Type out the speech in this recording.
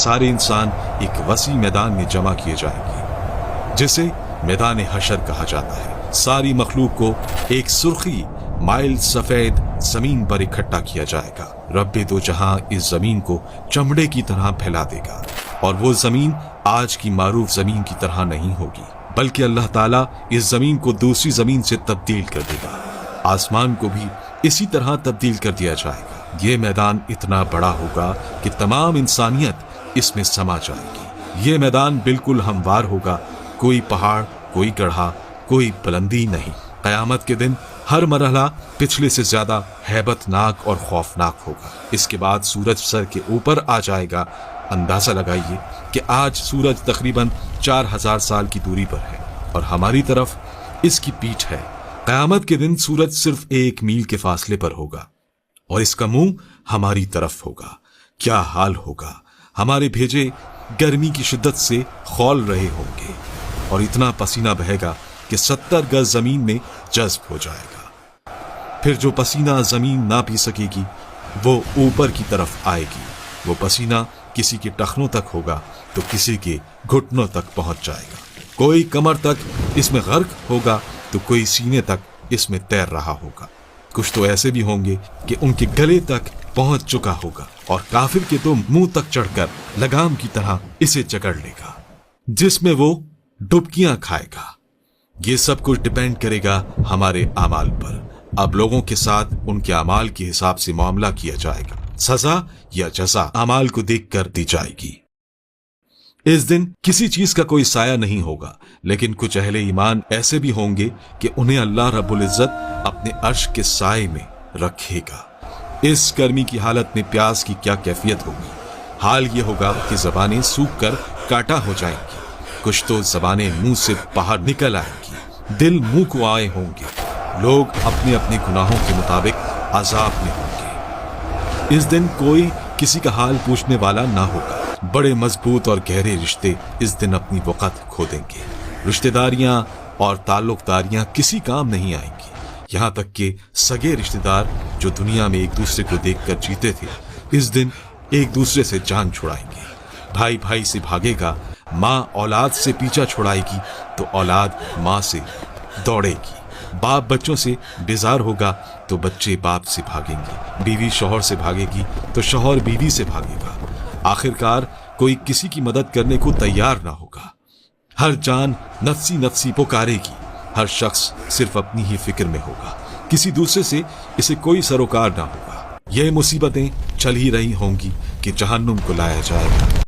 सारे इंसान एक वसी मैदान में जमा किए जाएंगे जिसे मैदान हशर कहा जाता है। सारी मखलूक को एक सुर्खी माइल सफेद जमीन पर इकट्ठा किया जाएगा। रब्बे दो जहां इस जमीन को चमड़े की तरह फैला देगा और वो जमीन आज की मारूफ जमीन की तरह नहीं होगी, बल्कि अल्लाह ताला इस जमीन को दूसरी जमीन से तब्दील कर देगा। आसमान को भी इसी तरह तब्दील कर दिया जाएगा। ये मैदान इतना बड़ा होगा कि तमाम इंसानियत इसमें समा जाएगी। ये मैदान बिल्कुल हमवार होगा, कोई पहाड़, कोई गढ़ा, कोई बुलंदी नहीं। कयामत के दिन हर मरहला पिछले से ज्यादा हैबतनाक और खौफनाक होगा। इसके बाद सूरज सर के ऊपर आ जाएगा। अंदाजा लगाइए कि आज सूरज तकरीबन 4000 साल की दूरी पर है और हमारी तरफ इसकी पीठ है। कयामत के दिन सूरज सिर्फ 1 मील के फासले पर होगा और इसका मुंह हमारी तरफ होगा। क्या हाल होगा। हमारे भेजे गर्मी की शिद्दत से खौल रहे होंगे और इतना पसीना बहेगा कि 70 गज जमीन में जज्ब हो जाएगा। फिर जो पसीना जमीन ना पी सकेगी वो ऊपर की तरफ आएगी। वो पसीना किसी के टखनों तक होगा तो किसी के घुटनों तक पहुंच जाएगा। कोई कमर तक इसमें गर्क होगा तो कोई सीने तक इसमें तैर रहा होगा। कुछ तो ऐसे भी होंगे कि उनके गले तक पहुंच चुका होगा और काफिर के तो मुंह तक चढ़कर लगाम की तरह इसे जकड़ लेगा, जिसमें वो डुबकियां खाएगा। ये सब कुछ डिपेंड करेगा हमारे अमाल पर। अब लोगों के साथ उनके अमाल के हिसाब से मामला किया जाएगा। सजा या जजा अमाल को देखकर दी जाएगी। इस दिन किसी चीज का कोई साया नहीं होगा, लेकिन कुछ अहले ईमान ऐसे भी होंगे कि उन्हें अल्लाह रब्बुल इज्जत अपने अर्श के साए में रखेगा। इस गर्मी की हालत में प्यास की क्या कैफियत होगी। हाल ये होगा कि जबानें सूख कर काटा हो जाएंगी। कुछ तो जबानें मुंह से बाहर निकल आएंगी। दिल मुंह को आए होंगे। लोग अपने अपने गुनाहों के मुताबिक अजाब में होंगे। इस दिन कोई किसी का हाल पूछने वाला ना होगा। बड़े मजबूत और गहरे रिश्ते इस दिन अपनी वक़्त खो देंगे। रिश्तेदारियां और ताल्लुकदारियां किसी काम नहीं आएंगी। यहाँ तक कि सगे रिश्तेदार जो दुनिया में एक दूसरे को देखकर जीते थे, इस दिन एक दूसरे से जान छुड़ाएंगे। भाई भाई से भागेगा, माँ औलाद से पीछा छुड़ाएगी तो औलाद माँ से दौड़ेगी। बाप बच्चों से बेजार होगा तो बच्चे बाप से भागेंगे। बीवी शौहर से भागेगी तो शौहर बीवी से भागेगा। आखिरकार कोई किसी की मदद करने को तैयार ना होगा। हर जान नफसी नफसी पुकारेगी। हर शख्स सिर्फ अपनी ही फिक्र में होगा। किसी दूसरे से इसे कोई सरोकार ना होगा। यह मुसीबतें चल ही रही होंगी कि जहन्नुम को लाया जाएगा।